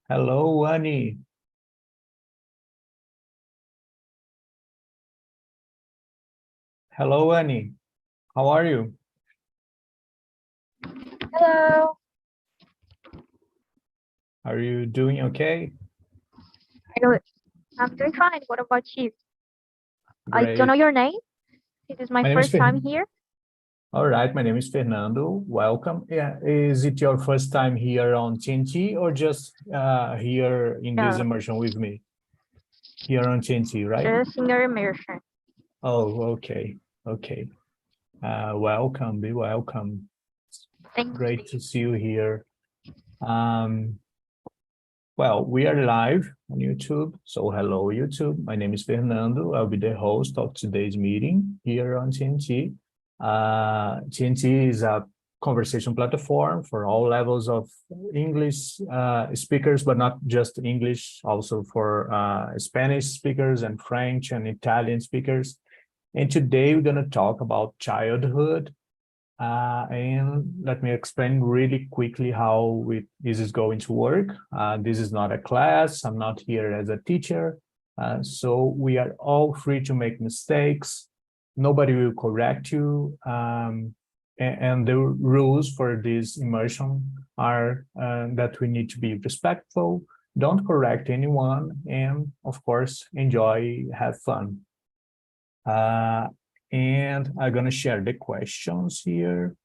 Hello, Annie. Hello, Annie. How are you? Hello. Are you doing okay? I'm doing fine. What about you? I don't Great. know your name. This is my My name is first time here. All right, my name is Fernando. Welcome. Yeah, is it your first time here on TNT or just here in this No, immersion with me? Here on TNT, right? just in your immersion. Oh, okay. Okay. Welcome, be welcome. Thank Great you. to see you here. Well, we are live on YouTube. So hello, YouTube. My name is Fernando. I'll be the host of today's meeting here on TNT. TNT is a conversation platform for all levels of English speakers, but not just English, also for Spanish speakers and French and Italian speakers. And today we're going to talk about childhood. And let me explain really quickly how this is going to work. This is not a class. I'm not here as a teacher. So we are all free to make mistakes. Nobody will correct you. And the rules for this immersion are that we need to be respectful, don't correct anyone, and of course, enjoy, have fun. And I'm going to share the questions here.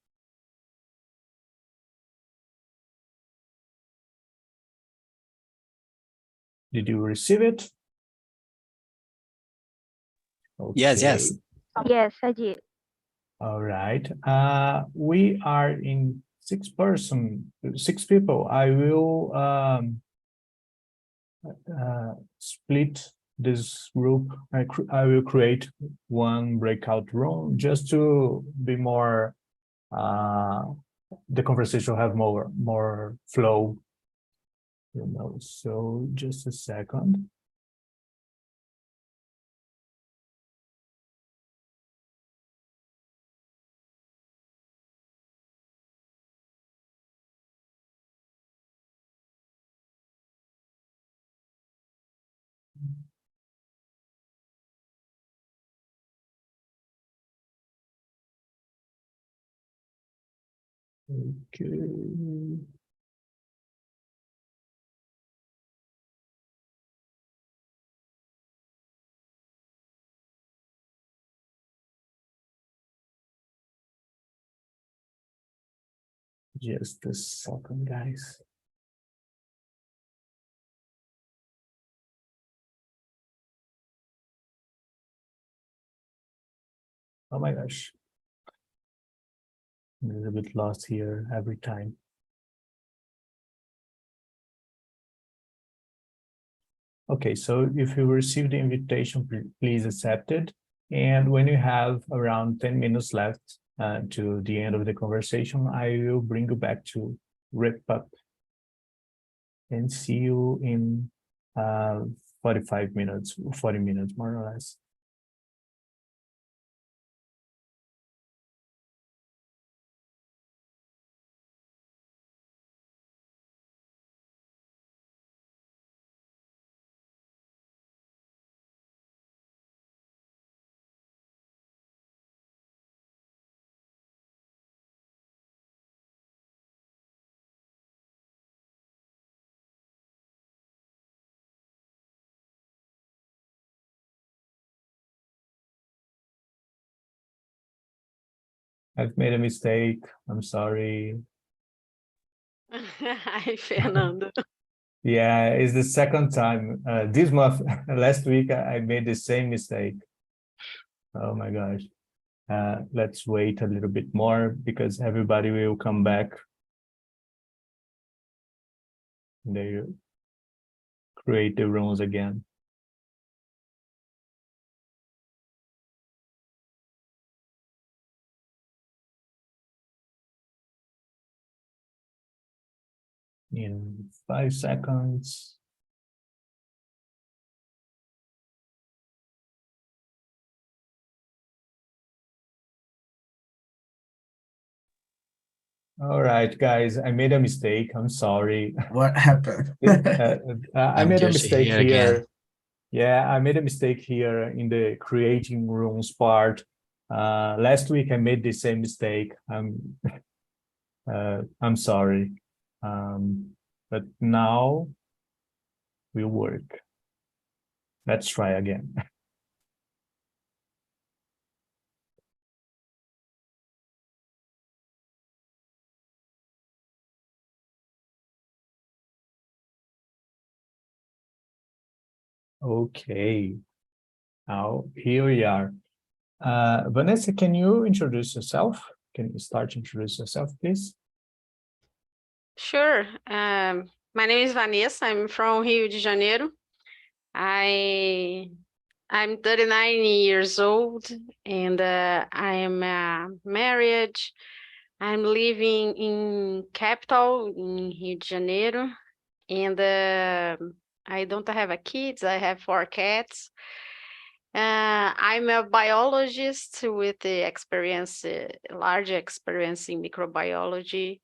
Did you receive it? Okay. Yes. Yes, I did. All right. We are in six people. I will split this group. I will create one breakout room just to be more, the conversation will have more flow, so just a second. Okay. Just a second, guys. Oh my gosh. I'm a little bit lost here every time. Okay, so if you receive the invitation, please accept it. And when you have around 10 minutes left to the end of the conversation, I will bring you back to wrap up and see you in 45 minutes, 40 minutes, more or less. I've made a mistake. I'm sorry. Hi, Fernando. Yeah, it's the second time. This month, last week, I made the same mistake. Oh my gosh. Let's wait a little bit more because everybody will come back. They create the rooms again. In 5 seconds. All right, guys, I made a mistake. I'm sorry. What happened? I I'm made a just mistake here here. again. Yeah, I made a mistake here in the creating rooms part. Last week I made the same mistake. I'm sorry. But now will work. Let's try again. Okay, now here we are. Vanessa, can you introduce yourself? Can you start to introduce yourself, please? Sure. My name is Vanessa. I'm from Rio de Janeiro. I'm 39 years old and I am married. I'm living in capital in Rio de Janeiro, and I don't have a kids. I have 4 cats. I'm a biologist with the experience, large experience in microbiology.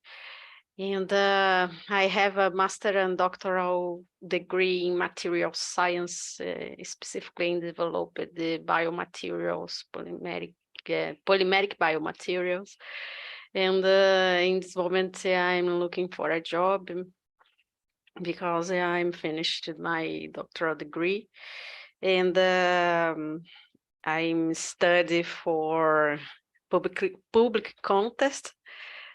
And I have a master and doctoral degree in material science, specifically in developing the biomaterials, polymeric biomaterials. And in this moment, I'm looking for a job because I'm finished my doctoral degree. And I'm study for public contest.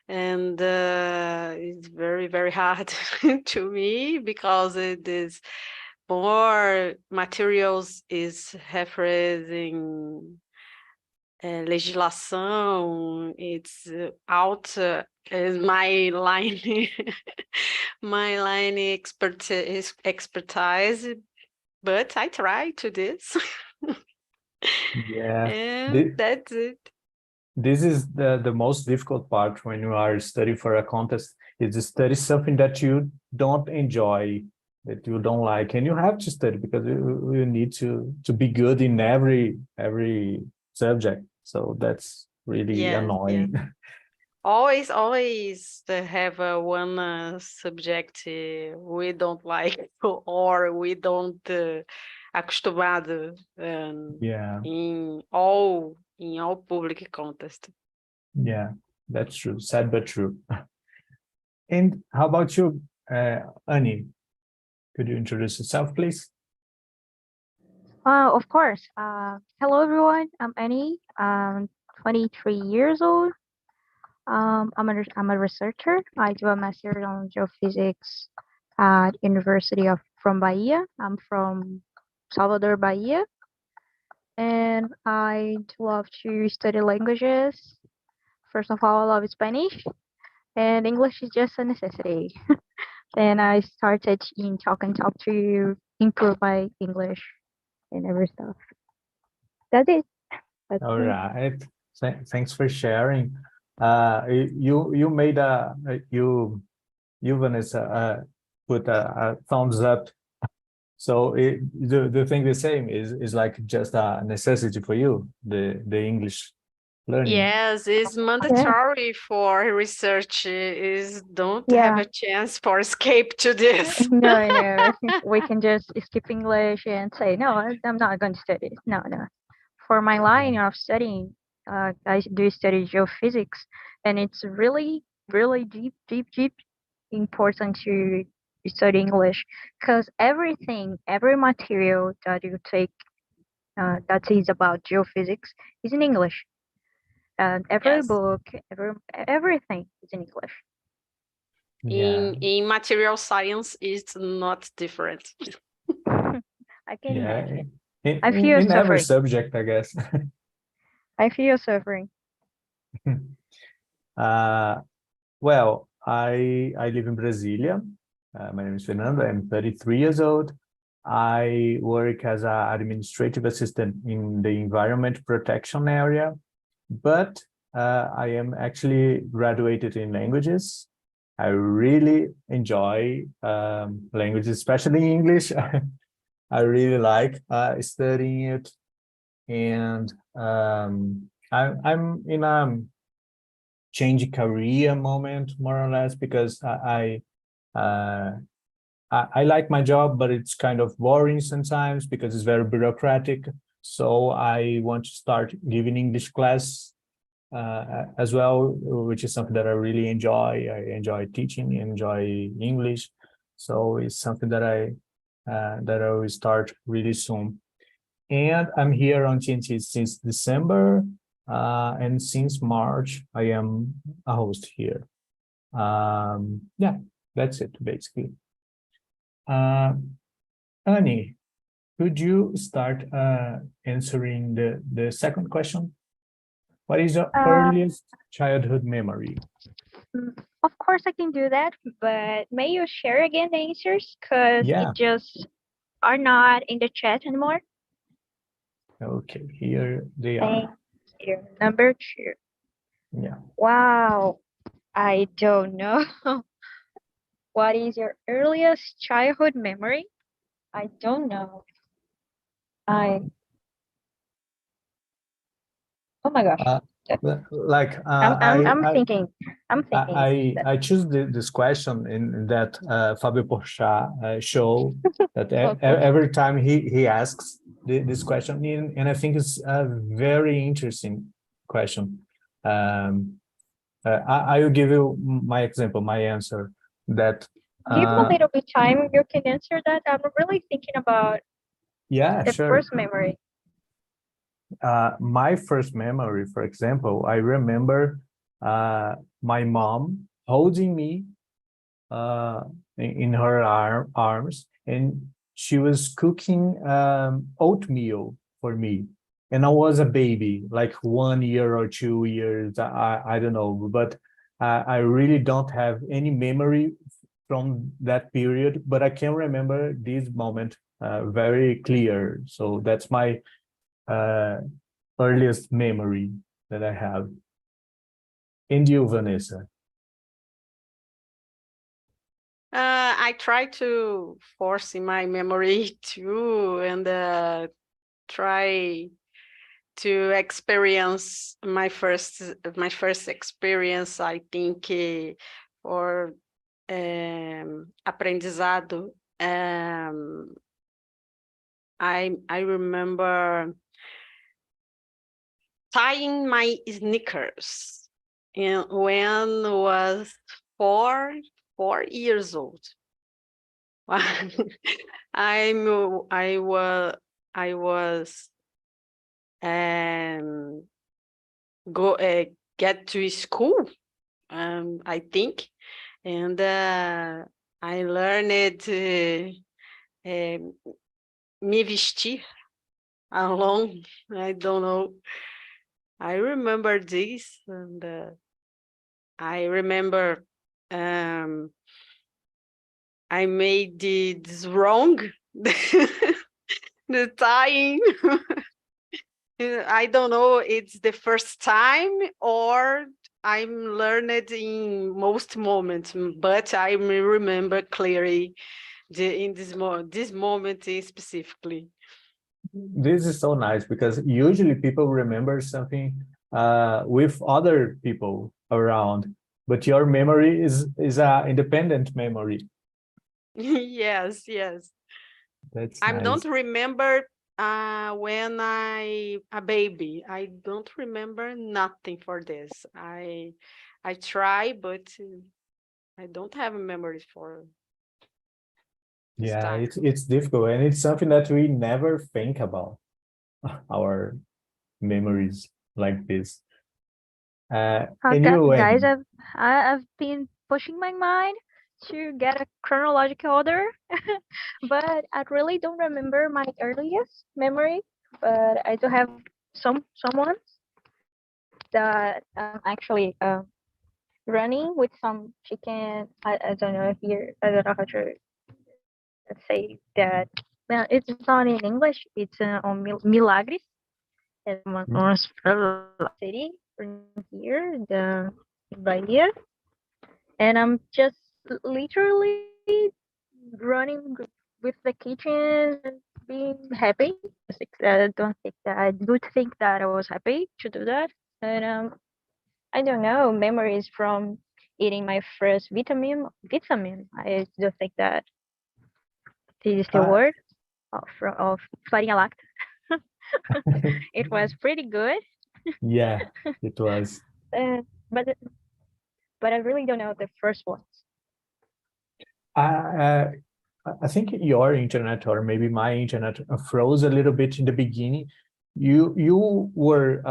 And it's very, very hard to me because it is more materials is referencing legislação. It's out is my line, my line expertise, but I try to this. Yeah, And that's it. this is the most difficult part when you are studying for a contest, is to study something that you don't enjoy, that you don't like, and you have to study because you need to be good in every subject. So that's really annoying. Always have one subject we don't like or we don't acostumado Yeah, in all public contest. yeah, that's true. Sad but true. And how about you, Annie? Could you introduce yourself, please? Of course. Hello, everyone. I'm Annie. I'm 23 years old. I'm a researcher. I do a master's on geophysics at University from Bahia. I'm from Salvador, Bahia, and I love to study languages. First of all, I love Spanish, and English is just a necessity. And I started in TALKNTALK to improve my English and every stuff. That's it. That's All it. right. Thanks for sharing. You made you Vanessa put a thumbs up. So the thing the same is like just a necessity for you, the English learning. Yes, it's mandatory for research. Is don't have Yeah. a chance for escape to this. No. We can just skip English and say, no, I'm not going to study it. No. For my line of studying, I do study geophysics, and it's really, really deep important to study English because every material that you take that is about geophysics is in English. And every Yes. book, everything is in English. Yeah, In material science, it's not different. I can yeah. imagine. In, I feel in every suffering. subject, I guess. I feel suffering. Well, I live in Brasilia. My name is Fernando. I'm 33 years old. I work as an administrative assistant in the environment protection area, but I am actually graduated in languages. I really enjoy languages, especially English. I really like studying it, and I'm in a change career moment, more or less, because I like my job, but it's kind of boring sometimes because it's very bureaucratic. So I want to start giving English class as well, which is something that I really enjoy. I enjoy teaching, enjoy English. So it's something that I will start really soon. And I'm here on TNT since December, and since March, I am a host here. Yeah, that's it, basically. Annie, could you start answering the second question? What is your earliest childhood memory? Of course, I can do that, but may you share again the answers because Yeah. it just are not in the chat anymore. Okay, here they are. Thank you. Number 2. Yeah. Wow, I don't know. What is your earliest childhood memory? I don't know. Oh my gosh. Like I'm thinking. I choose this question in that Fabio Porchat show that every time he asks this question, and I think it's a very interesting question. I will give you my example, my answer. That Give me a little bit time. You can answer that. I'm really thinking about the sure. first memory. My first memory, for example, I remember my mom holding me in her arms, and she was cooking oatmeal for me. And I was a baby, like 1 year or 2 years, I don't know, but I really don't have any memory from that period, but I can remember this moment very clear. So that's my earliest memory that I have. And you, Vanessa? I try to force in my memory too, and try to experience my first experience. I think for aprendizado. I remember tying my sneakers, and when was 4 years old. I was get to school, I think, and I learned me vestir alone. I don't know. I remember this, and I remember I made this wrong, the tying. I don't know, it's the first time or I'm learned in most moments, but I remember clearly this moment specifically. This is so nice because usually people remember something with other people around, but your memory is an independent memory. Yes. That's I nice. don't remember when a baby. I don't remember nothing for this. I try, but I don't have a memory for this time. It's difficult, and it's something that we never think about, our memories like this. And you, Guys, Annie? I've been pushing my mind to get a chronological order, but I really don't remember my earliest memory. But I do have someone that actually running with some chicken. I don't know if you're, I don't know how to say that. Well, it's not in English. It's on Milagres. It's on city from here, the Bahia. And I'm just literally running with the kitchen and being happy. I do think that I was happy to do that. And I don't know, memories from eating my first vitamin. I do think that is the Uh, word of farinha láctea. It was pretty good, yeah, it was. uh, but I really don't know the first ones. Uh, I think your internet or maybe my internet froze a little bit in the beginning. You were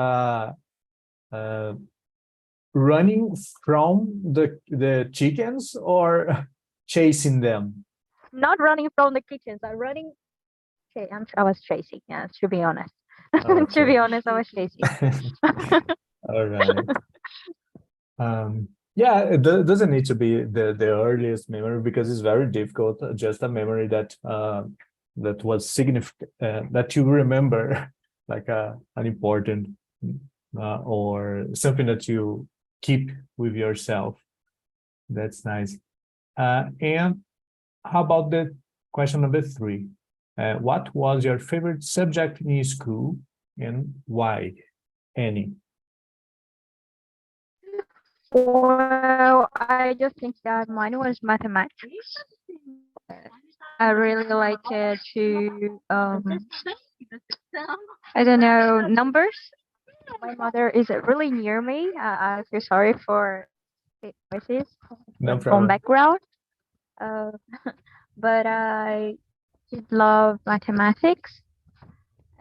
running from the chickens or chasing them? Not running from the kitchens. I'm running. Okay, I was chasing. Yeah, to be honest. To Okay. be honest, I was chasing. All right. Yeah, it doesn't need to be the earliest memory because it's very difficult. Just a memory that that was significant, that you remember, like an important or something that you keep with yourself. That's nice. And how about the question number 3? What was your favorite subject in school and why? Any? Well, I just think that mine was mathematics. I really like to I don't know, numbers. My mother is really near me. I feel sorry for the voices No from problem. background. Uh, but I did love mathematics.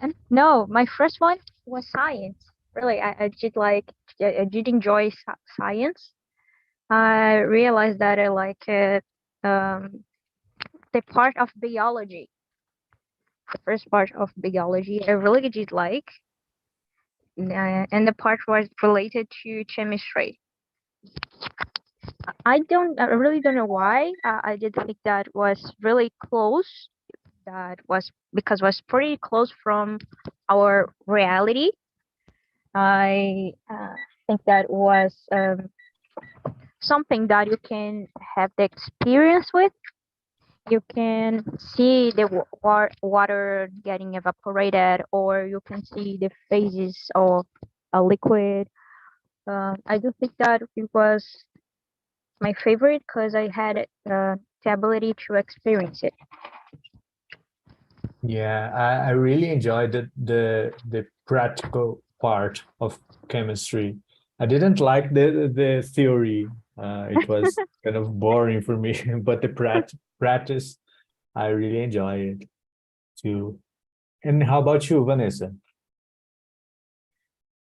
And no, my first one was science. Really, I did enjoy science. I realized that I like it, the part of biology, the first part of biology. I really did like, and the part was related to chemistry. I really don't know why. I did think that was really close. That was because was pretty close from our reality. I think that was something that you can have the experience with. You can see the water getting evaporated, or you can see the phases of a liquid. I do think that it was my favorite because I had the ability to experience it. Yeah, I really enjoyed the practical part of chemistry. I didn't like the theory. It was kind of boring for me, but the practice, I really enjoy it too. And how about you, Vanessa?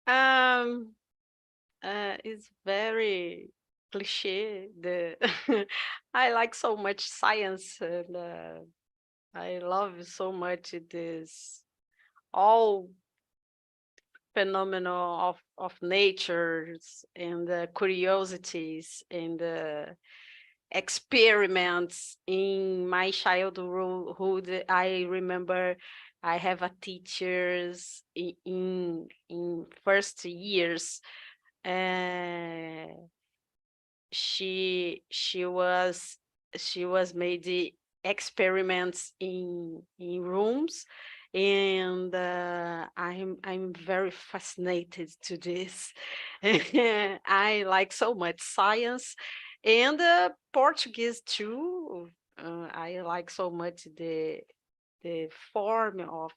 Um, it's very cliche. I like so much science, and I love so much this all phenomenal of natures and the curiosities and the experiments in my childhood. I remember I have a teachers in first years. Uh, she was made the experiments in rooms, and I'm very fascinated to this. I like so much science and Portuguese too. I like so much the form of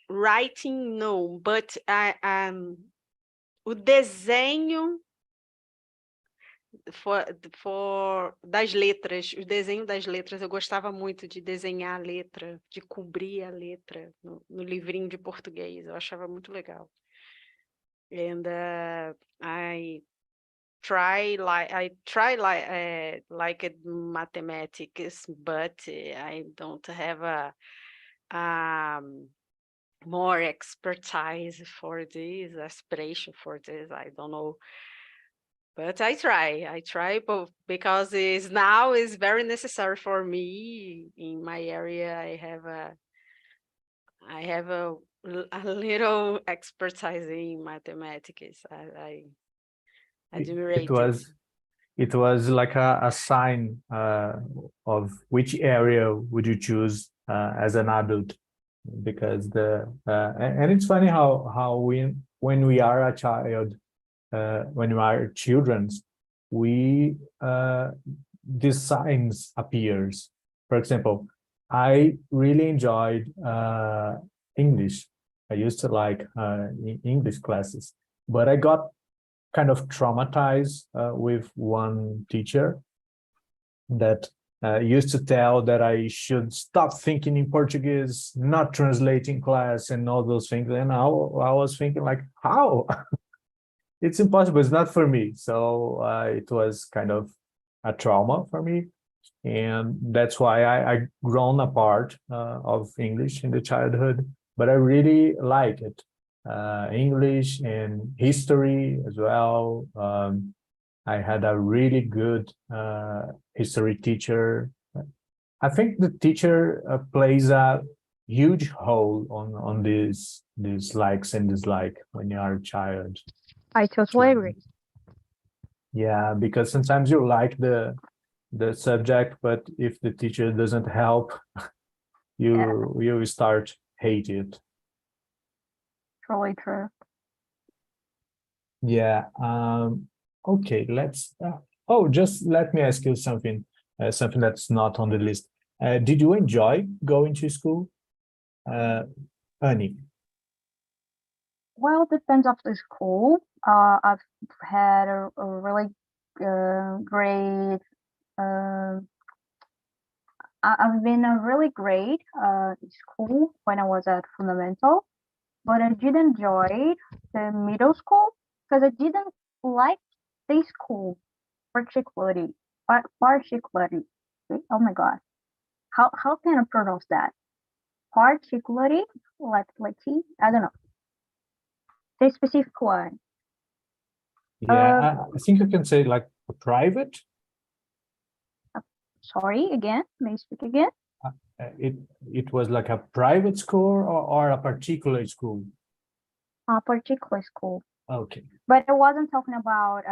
writing, no, but o desenho das letras, o desenho das letras, eu gostava muito de desenhar a letra, de cobrir a letra no livrinho de português, eu achava muito legal. And I try like mathematics, but I don't have a more expertise for this, aspiration for this. I don't know. But I try both because now is very necessary for me in my area. I have a little expertise in mathematics. I admire It was like a sign of which area would you choose as an adult, because and it's funny how when we are a child, when we are children, we these signs appears. For example, I really enjoyed English. I used to like English classes, but I got kind of traumatized with one teacher that used to tell that I should stop thinking in Portuguese, not translating class and all those things. And I was thinking like, how? It's impossible. It's not for me. So it was kind of a trauma for me. And that's why I grown apart of English in the childhood, but I really like it. English and history as well. I had a really good history teacher. I think the teacher plays a huge role on these likes and dislike when you are a child. I totally agree. Yeah, because sometimes you like the subject, but if the teacher doesn't help, you start hate it. Truly true. Yeah. Okay. Let's. Just let me ask you something. Something that's not on the list. Did you enjoy going to school, Annie? Well, depends of the school. I've had a really great. I've been a really great school when I was at fundamental, but I did enjoy the middle school because I didn't like the school particularly. Particularly. Oh my God, how can I pronounce that? Particularly, like I don't know the specific one. Yeah, I think you can say like a private. Sorry, again. May you speak again? It was like a private school or a particular school. A particular school. Okay. But I wasn't talking about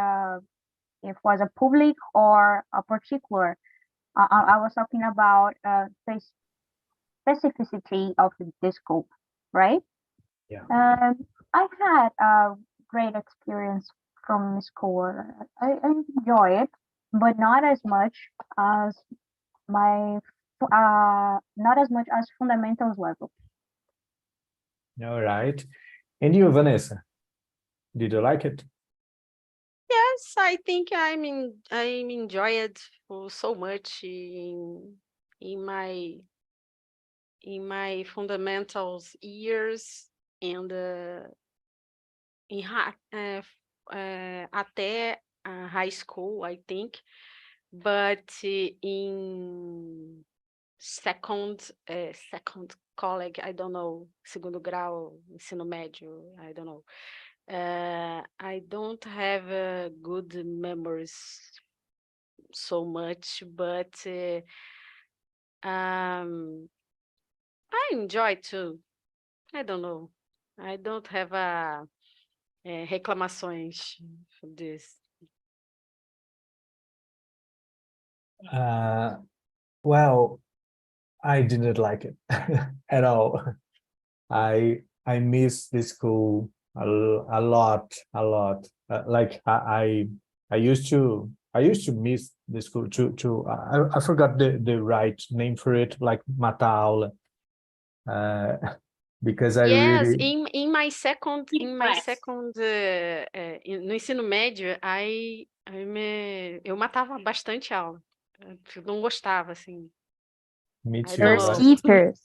if it was a public or a particular. I was talking about the specificity of the school, right? Yeah. I had a great experience from school. I enjoy it, but not as much as my not as much as fundamentals level. All right. And you, Vanessa, did you like it? Yes, I think I'm enjoyed so much in my fundamentals years and até high school, I think, but in second college, I don't know, segundo grau, ensino médio, I don't know. I don't have good memories so much, but I enjoy too. I don't know. I don't have reclamações for this. Well, I didn't like it at all. I miss the school a lot. Like I used to miss the school to I forgot the right name for it, like mata aula. Because I Yes, really in my second no ensino médio, eu matava bastante aula. Eu não gostava, assim. me I too. don't You're know. skippers.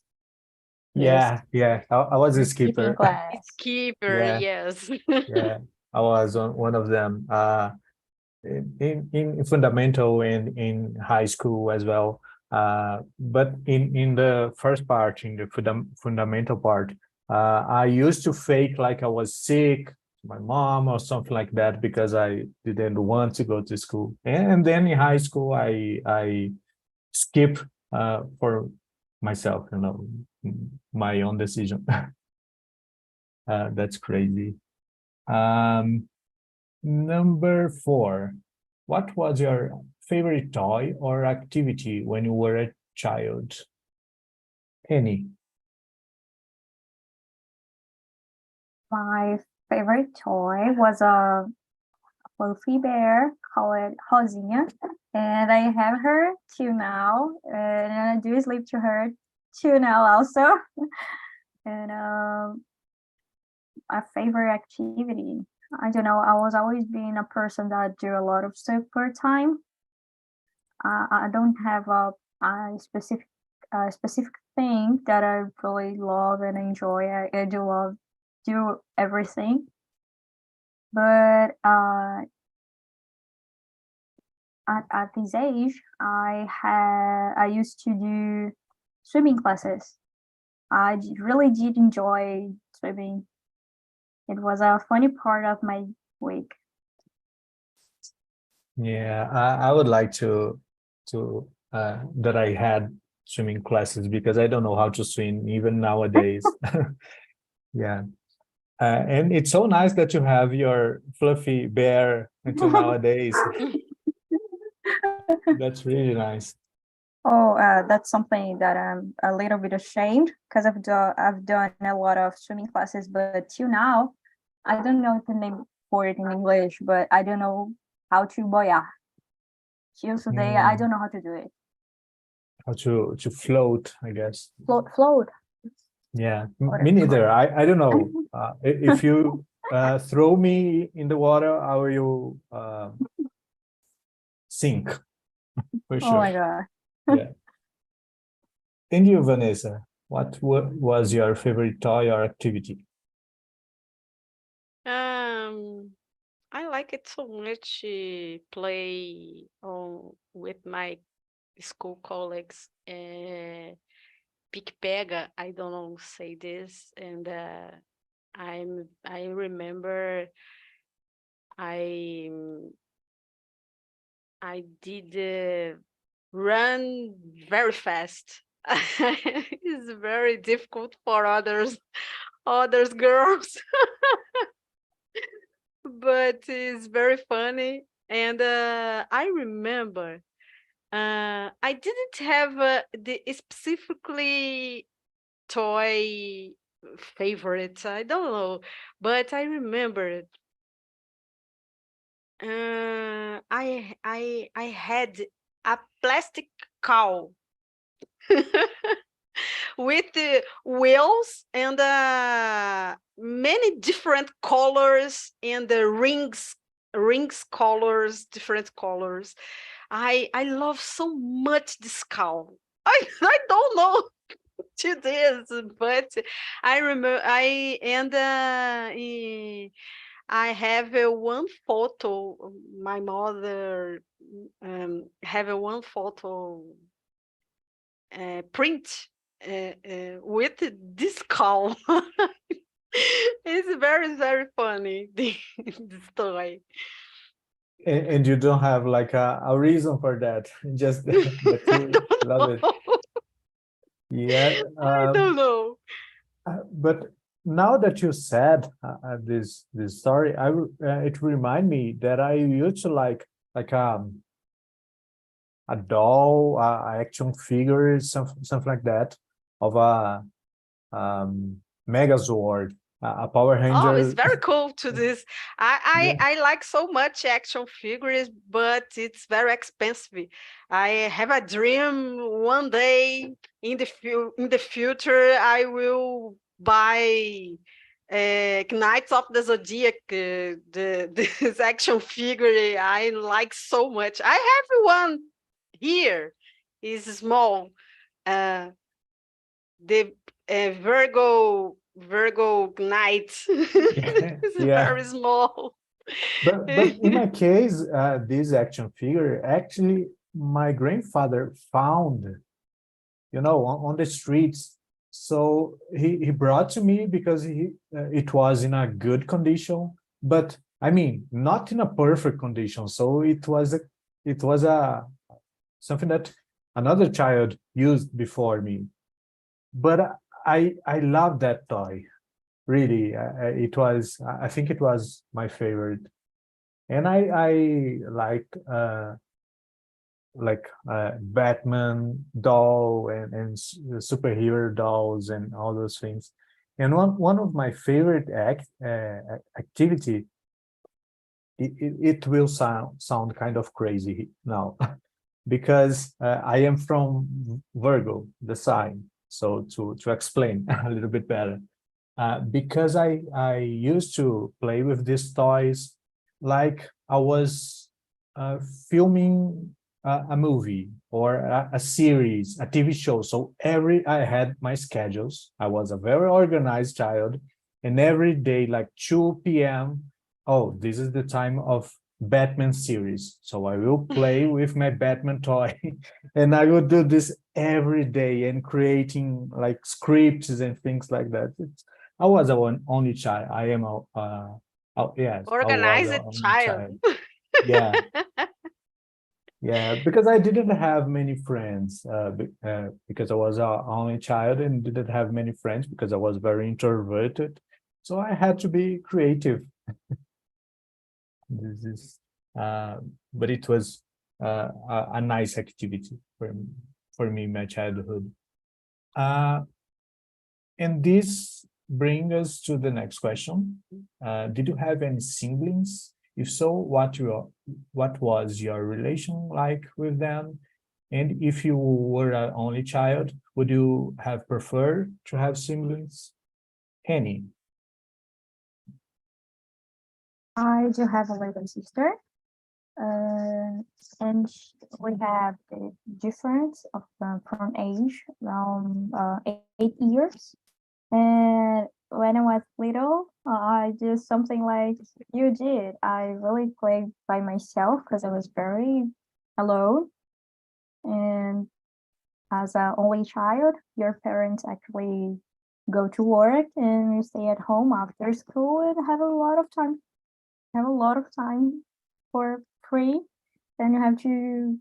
Yeah. I was a skipper. Class. Skipper, Yeah. yes. Yeah, I was one of them. In fundamental and in high school as well. But in the first part, in the fundamental part, I used to fake like I was sick to my mom or something like that because I didn't want to go to school. And then in high school, I skip for myself, my own decision. That's crazy. Number 4, what was your favorite toy or activity when you were a child? Any? My favorite toy was a fluffy bear called Rosinha, and I have her till now, and I do sleep to her till now also. And a favorite activity, I don't know. I was always being a person that do a lot of super time. I don't have a specific thing that I really love and enjoy. I do love do everything, but at this age, I used to do swimming classes. Really did enjoy swimming. It was a funny part of my week. Yeah, I would like to that I had swimming classes because I don't know how to swim even nowadays. Yeah. And it's so nice that you have your fluffy bear until nowadays. That's really nice. Oh, that's something that I'm a little bit ashamed because I've done a lot of swimming classes, but till now, I don't know the name for it in English, but I don't know how to boiar. Till today, I don't know how to do it. How to float, I guess. Float. Yeah, me neither. I don't know. If you throw me in the water, I will sink for sure. Oh my God. Yeah. And you, Vanessa, what was your favorite toy or activity? I like it so much to play with my school colleagues. Pick pega, I don't know say this, and I remember I did run very fast. It's very difficult for others girls, but it's very funny. And I remember I didn't have the specifically toy favorite. I don't know, but I remember I had a plastic cow with the wheels and many different colors and the rings colors, different colors. I love so much this cow. I don't know to this, but I remember I have one photo. My mother have one photo print with this cow. It's very, very funny, this toy. And you don't have like a reason for that, just that you love it. Yeah. I don't know. But now that you said this story, it remind me that I used to like a doll, action figure, something like that, of a Megazord, a Power Ranger. Oh, it's very cool to this. I like so much action figures, but it's very expensive. I have a dream one day in the future I will buy Knights of the Zodiac, this action figure. I like so much. I have one here. It's small. The Virgo Knight. It's very small. But in my case, this action figure, actually, my grandfather found, on the streets. So he brought to me because it was in a good condition, but I mean, not in a perfect condition. So it was a something that another child used before me. But I love that toy. Really, I think it was my favorite. And I like Batman doll and superhero dolls and all those things. And one of my favorite activity, it will sound kind of crazy now, because I am from Virgo, the sign. So to explain a little bit better, because I used to play with these toys like I was filming a movie or a series, a TV show. So I had my schedules. I was a very organized child, and every day, like 2 p.m., oh, this is the time of Batman series. So I will play with my Batman toy, and I will do this every day and creating like scripts and things like that. I was only child. I am yes, I was an Organized only child. child. Yeah. Yeah, because I didn't have many friends because I was an only child and didn't have many friends because I was very introverted. So I had to be creative. This is, but it was a nice activity for me in my childhood. And this brings us to the next question. Did you have any siblings? If so, what was your relation like with them? And if you were an only child, would you have preferred to have siblings? Any? I do have a little sister, and we have the difference of from age around 8 years. And when I was little, I did something like you did. I really played by myself because I was very alone. And as an only child, your parents actually go to work and you stay at home after school and have a lot of time. Have a lot of time for free. Then you have to,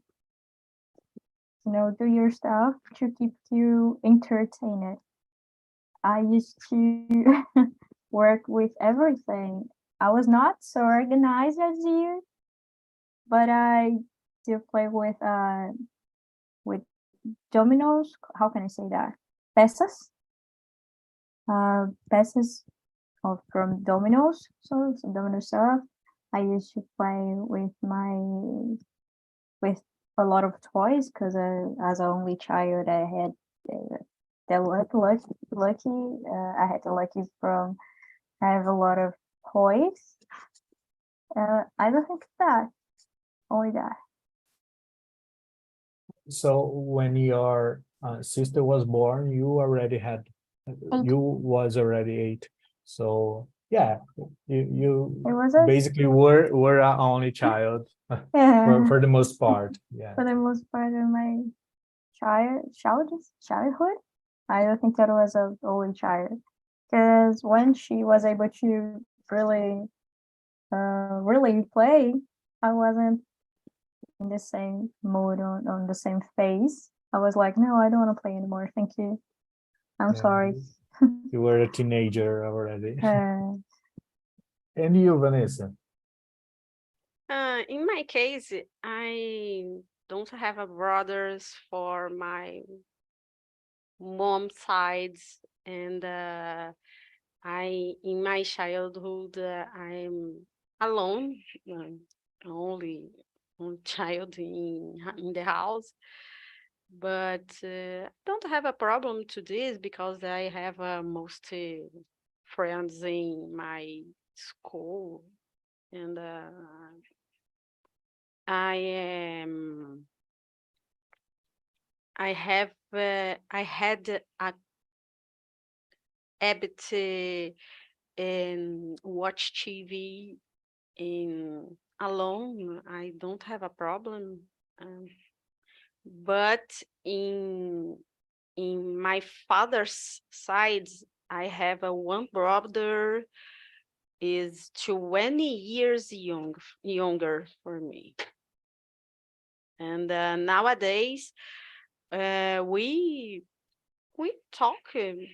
do your stuff to keep you entertained. I used to work with everything. I was not so organized as you, but I do play with dominoes. How can I say that? Peças. Peças from dominoes. So it's domino stuff. I used to play with a lot of toys because as an only child, I had the lucky. I had the lucky from have a lot of toys. I don't think that only that. So when your sister was born, you was already 8. So yeah, you It was basically were an only child for the most part. Yeah. for the most part of my childhood. I don't think that was an only child because when she was able to really play, I wasn't in the same mood on the same phase. I was like, no, I don't want to play anymore. Thank you. I'm sorry. You were a teenager already. Uh, And you, Vanessa? In my case, I don't have a brothers for my mom's sides, and in my childhood, I'm alone, only one child in the house. But I don't have a problem to this because I have most friends in my school, and I am. I had a habit and watch TV in alone. I don't have a problem, but in my father's side, I have a one brother is 20 years younger for me, and nowadays we talk de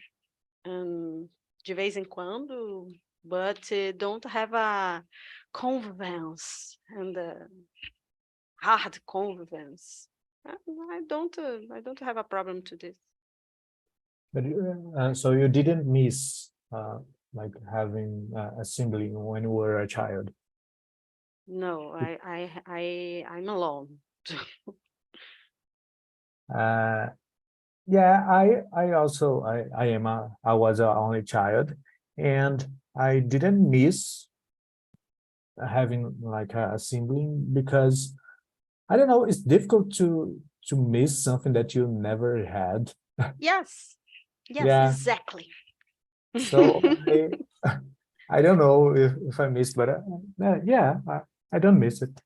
vez em quando, but don't have a convivence and hard convivence. I don't have a problem to this. But so you didn't miss like having a sibling when you were a child? No, I'm alone. Yeah, I was an only child, and I didn't miss having like a sibling because I don't know, it's difficult to miss something that you never had. Yes, yes, Yeah, exactly. so I don't know if I miss, but yeah, I don't miss it.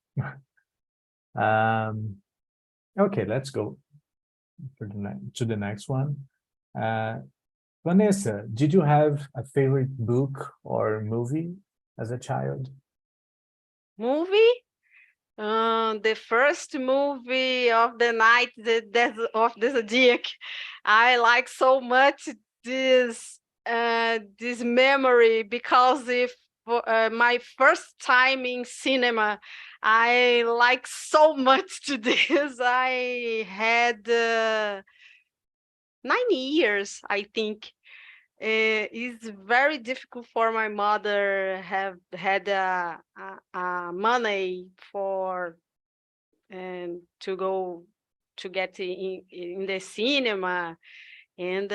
Okay, let's go to the next one. Vanessa, did you have a favorite book or movie as a child? Movie? The first movie of the night, of the Zodiac. I like so much this this memory because if my first time in cinema, I like so much to this. I had 9 years, I think. It's very difficult for my mother have had money for and to go to get in the cinema, and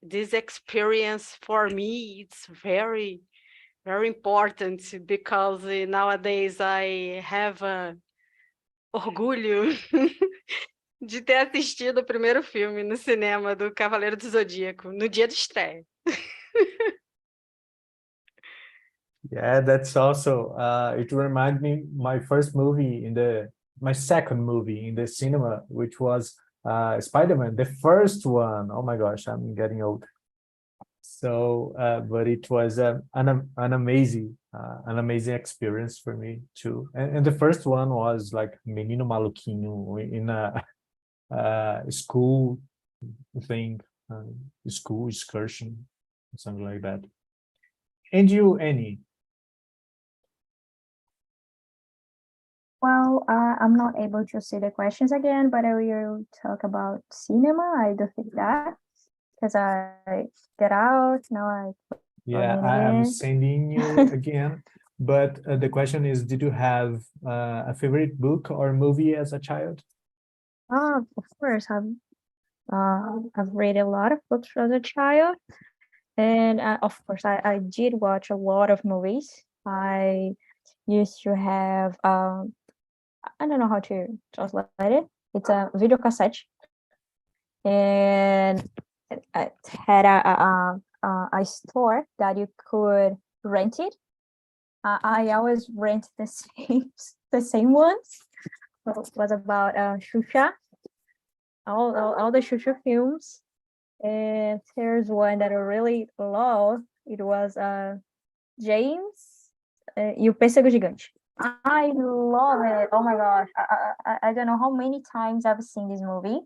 this experience for me it's very very important because nowadays I have orgulho de ter assistido o primeiro filme no cinema do Cavaleiro do Zodíaco no dia de estreia. Yeah, that's also it reminds me my second movie in the cinema, which was Spider-Man, the first one. Oh my gosh, I'm getting old. So, but it was an amazing experience for me too. And the first one was like Menino Maluquinho in a school thing, school excursion, something like that. And you, Annie? Well, I'm not able to see the questions again, but I will talk about cinema. I do think that because I get out now. Yeah, in I'm again. sending you again. But the question is, did you have a favorite book or movie as a child? Of course, I've read a lot of books as a child, and of course, I did watch a lot of movies. I used to have I don't know how to translate it. It's a video cassette, and it had a store that you could rent it. I always rent the same ones. It was about Xuxa, all the Xuxa films. And there's one that I really love. It was James e o Pêssego Gigante. I love it. Oh my gosh. I don't know how many times I've seen this movie.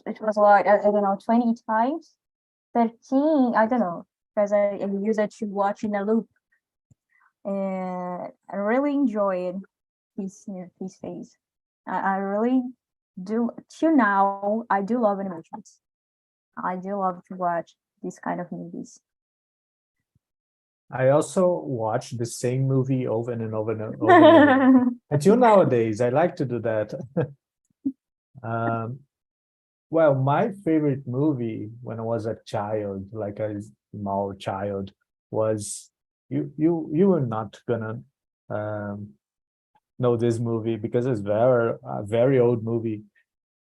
It was like, I don't know, 20 times, 13, I don't know, because I use it to watch in a loop. And I really enjoyed his phase. I really do. Till now, I do love animations. I do love to watch these kind of movies. I also watch the same movie over and over and over again. Until nowadays, I like to do that. Well, my favorite movie when I was a child, like a small child, was you were not gonna know this movie because it's a very old movie.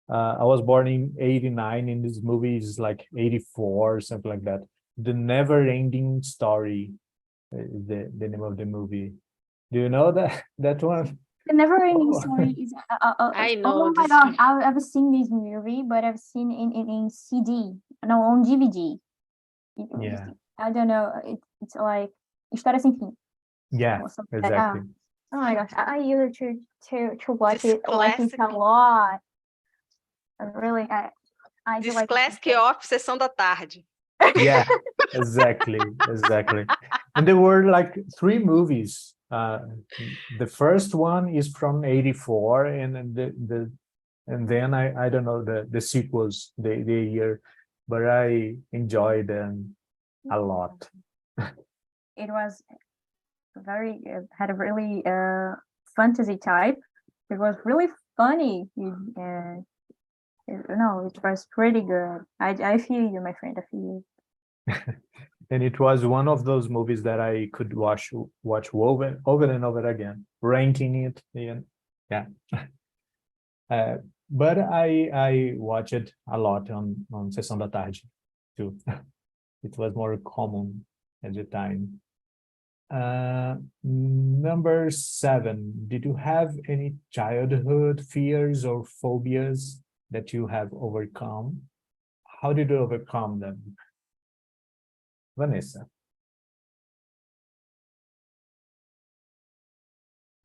I was born in 89, and this movie is like 84 or something like that. The Never Ending Story is the name of the movie. Do you know that one? The Never Ending Oh. Story is. I know Oh my this gosh, one. I've seen this movie, but I've seen in CD, no, on DVD. Yeah. I don't know. It's like História Sem Fim. Yeah, Or something like that. exactly. Oh my gosh, I used to watch This it like it classic. a lot. Really, I do This like classic it. off Sessão da Tarde. Yeah, exactly. And there were like three movies. The first one is from 84, and then I don't know the sequels, the year. but I enjoyed them a lot. It was very had a really fantasy type. It was really funny. No, it was pretty good. I feel you, my friend. I feel you. And it was one of those movies that I could watch over and over again, ranking it. And yeah. But I watched it a lot on Sessão da Tarde too. It was more common at the time. Number 7, did you have any childhood fears or phobias that you have overcome? How did you overcome them? Vanessa.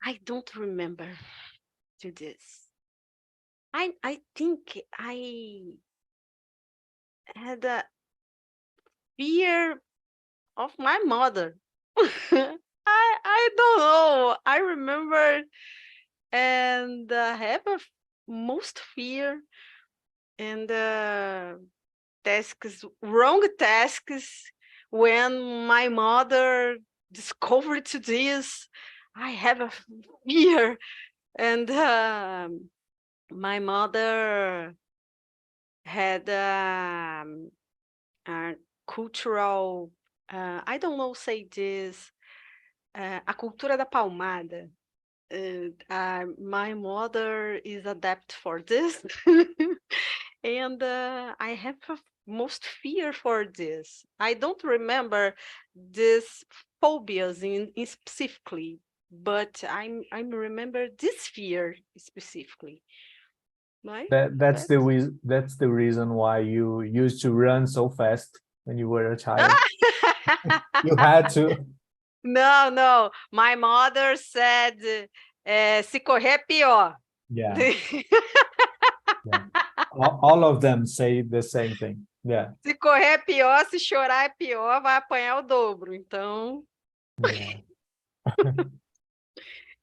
I don't remember to this. I think I had a fear of my mother. I don't know. I remember and have a most fear and wrong tasks when my mother discovered this. I have a fear and my mother had a cultural, I don't know say this, a cultura da palmada. My mother is adept for this and I have most fear for this. I don't remember this phobias in specifically, but I remember this fear specifically. Right? That's the reason why you used to run so fast when you were a child. You had to. No. My mother said, se correr pior. Yeah. Yeah. All of them say the same thing. Yeah. Se correr pior, se chorar pior, vai apanhar o dobro. Então, Yeah.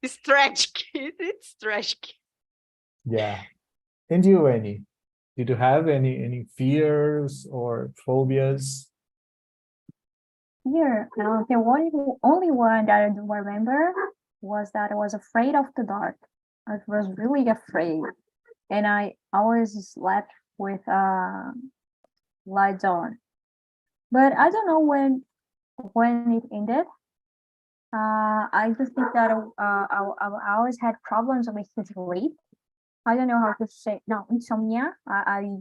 it's tragic. It's tragic. Yeah. And you, Annie? Did you have any fears or phobias? Here, the only one that I do remember was that I was afraid of the dark. I was really afraid, and I always slept with lights on. But I don't know when it ended. I just think that I always had problems with sleep. I don't know how to say no insomnia. I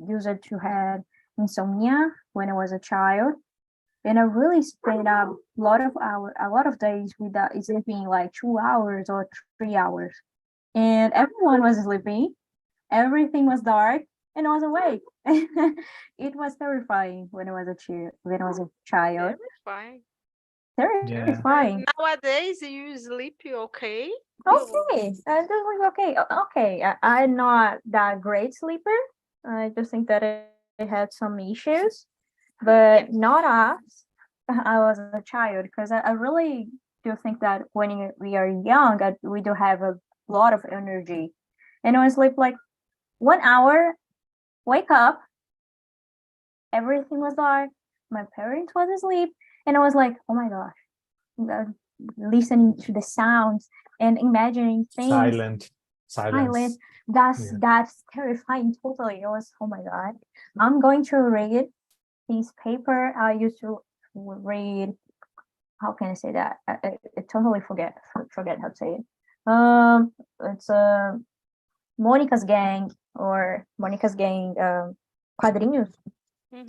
used to have insomnia when I was a child. And I really spent a lot of days without sleeping like 2 hours or 3 hours. And everyone was sleeping, everything was dark, and I was awake. It was terrifying when I was a child. Terrifying. Terrifying. Nowadays, you sleep okay? Okay, definitely okay. Okay, I'm not that great sleeper. I just think that I had some issues, but not as I was a child, because I really do think that when we are young, we do have a lot of energy. And I sleep like 1 hour, wake up, everything was dark, my parents was asleep, and I was like, oh my gosh, listening to the sounds and imagining things. Silence. That's terrifying. Totally. It was, oh my god. I'm going to read this paper. I used to read. How can I say that? I totally forget how to say it. It's Monica's Gang quadrinhos.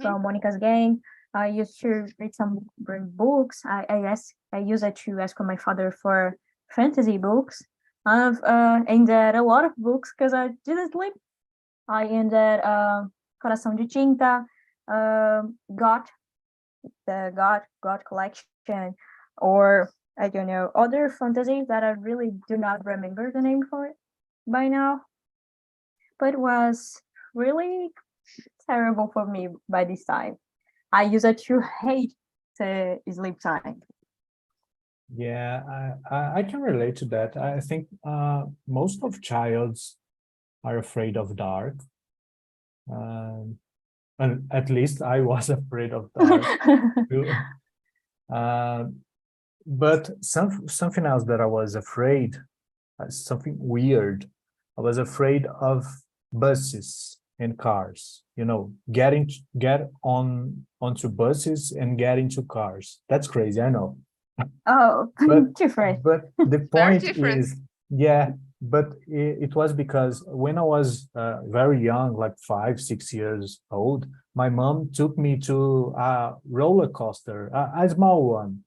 So Monica's Gang. I used to read some books. I used to ask my father for fantasy books. I've ended a lot of books because I didn't sleep. I ended Coração de Tinta, God collection, or I don't know, other fantasies that I really do not remember the name for it by now. But it was really terrible for me by this time. I used to hate the sleep time. Yeah, I can relate to that. I think most of childs are afraid of dark. and at least I was afraid of that too. But something else that I was afraid, something weird. I was afraid of buses and cars. You know, get onto buses and get into cars. That's crazy, I know. Oh, But different. but the Very point different. is, yeah, but it was because when I was very young, like 5, 6 years old, my mom took me to a roller coaster, a small one,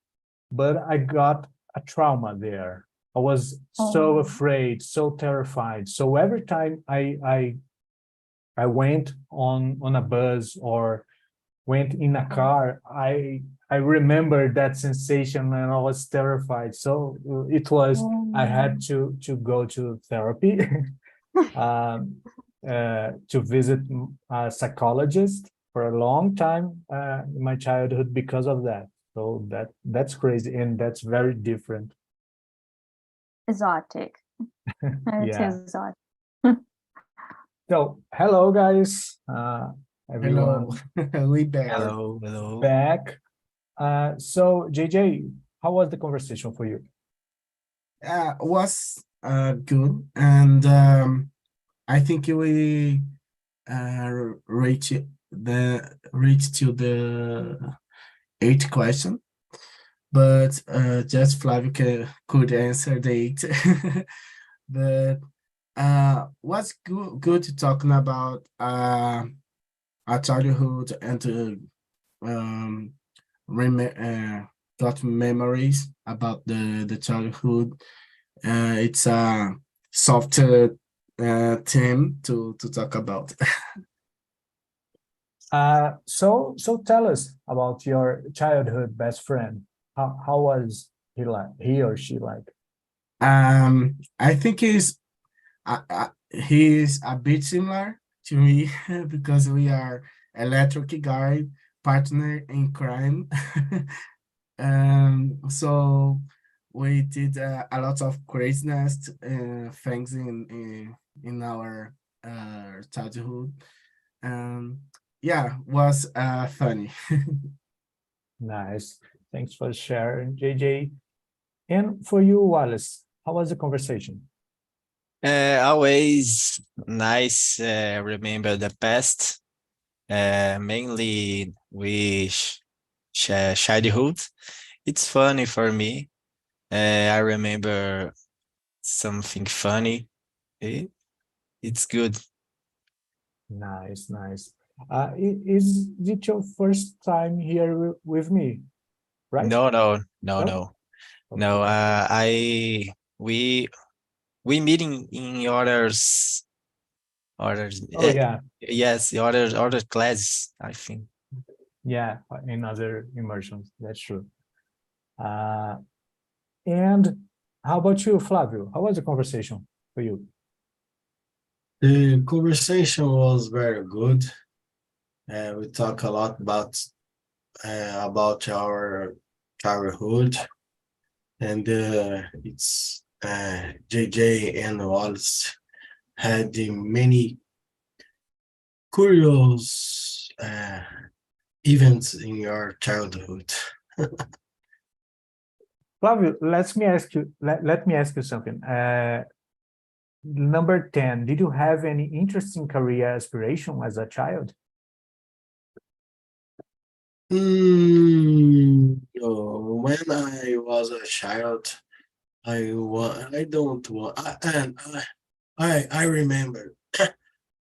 but I got a trauma there. I was so Oh. afraid, so terrified. So every time I went on a bus or went in a car, I remember that sensation and I was terrified. So it was, I had to go to therapy, to visit a psychologist for a long time in my childhood because of that. So that's crazy, and that's very different. Exotic. It's Yeah. exotic. So hello guys, Hello, everyone we back. Hello, hello. back. So JJ, how was the conversation for you? Was good, and I think we reached to the 8th question, but just Flavio could answer the 8th. But was good talking about our childhood and to got memories about the childhood. It's a soft theme to talk about. So tell us about your childhood best friend. How was he or she like? I think he's a bit similar to me because we are electric guy partner in crime. So we did a lot of craziness things in our childhood. Yeah, was funny. Nice. Thanks for sharing, JJ. And for you, Wallace, how was the conversation? Always nice remember the past, mainly with childhood. It's funny for me. I remember something funny. It's good. Nice, nice. Is it your first time here with me, right? No. No? No, Okay. we meeting in others, Oh yeah, yes, other classes, I think. yeah, in other immersions, that's true. And how about you, Flavio? How was the conversation for you? The conversation was very good. We talk a lot about our childhood, and it's JJ and Wallace had many curious events in your childhood. Flavio, let me ask you something. Number 10, did you have any interesting career aspiration as a child? No, when I was a child, I don't want, I remember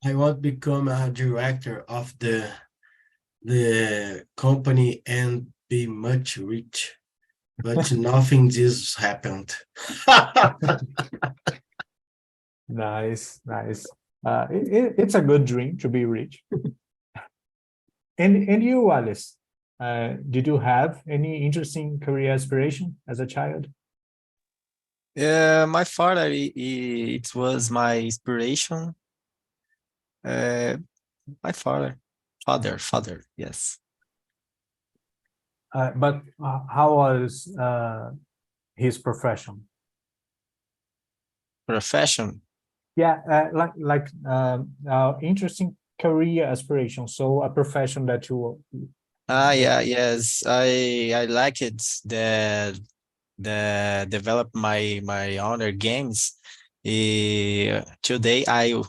I want to become a director of the company and be much rich, but nothing this happened. Nice, nice. It's a good dream to be rich. And you, Alice, did you have any interesting career aspiration as a child? My father, it was my inspiration. My father, yes. But how was his profession? Profession. Yeah, interesting career aspiration, so a profession that you Yeah, yes, I like it that develop my honor games. Today I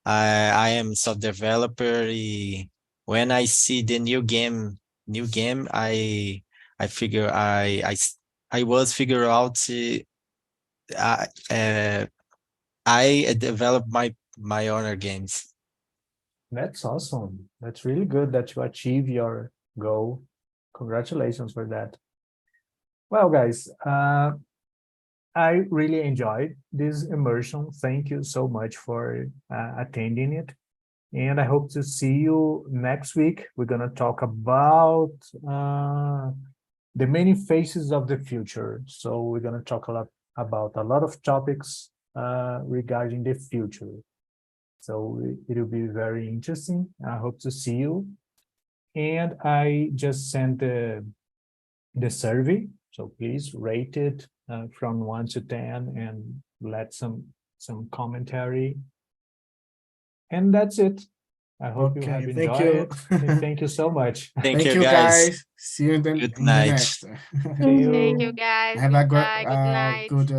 am so developer. When I see the new game, I figure I was figure out I I develop my honor games. That's awesome. That's really good that you achieve your goal. Congratulations for that. Well, guys, I really enjoyed this immersion. Thank you so much for attending it. And I hope to see you next week. We're going to talk about the many faces of the future. So we're going to talk about a lot of topics regarding the future. So it will be very interesting. I hope to see you. And I just sent the survey. So please rate it from 1 to 10 and let some commentary. And that's it. I hope you have Okay, enjoyed thank you. it. And thank you so much. Thank Thank you, you, guys. guys. See you in Good the night. next. See Thank you. you, guys. Have a Goodbye. Good night. good